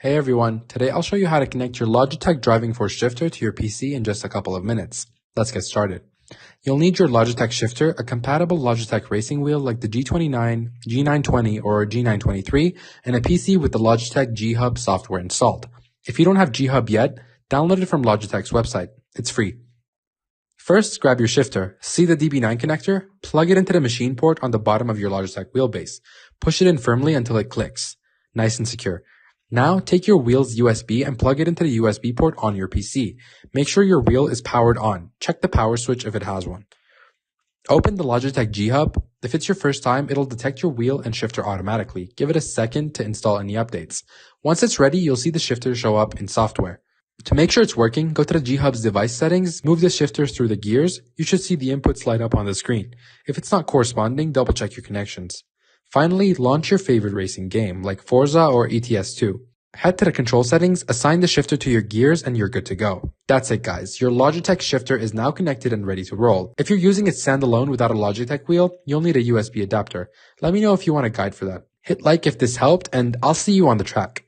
Hey everyone, today I'll show you how to connect your Logitech driving force shifter to your PC in just a couple of minutes. Let's get started. You'll need your Logitech shifter, a compatible Logitech racing wheel like the G29, G920, or G923, and a PC with the Logitech G Hub software installed. If you don't have G Hub yet, download it from Logitech's website. It's free. First, grab your shifter. See the DB9 connector? Plug it into the machine port on the bottom of your Logitech wheelbase. Push it in firmly until it clicks. Nice and secure. Now, take your wheel's USB and plug it into the USB port on your PC. Make sure your wheel is powered on. Check the power switch if it has one. Open the Logitech G Hub. If it's your first time, it'll detect your wheel and shifter automatically. Give it a second to install any updates. Once it's ready, you'll see the shifter show up in software. To make sure it's working, go to the G Hub's device settings, move the shifter through the gears. You should see the inputs light up on the screen. If it's not corresponding, double check your connections. Finally, launch your favorite racing game, like Forza or ETS2. Head to the control settings, assign the shifter to your gears, and you're good to go. That's it guys, your Logitech shifter is now connected and ready to roll. If you're using it standalone without a Logitech wheel, you'll need a USB adapter. Let me know if you want a guide for that. Hit like if this helped, and I'll see you on the track.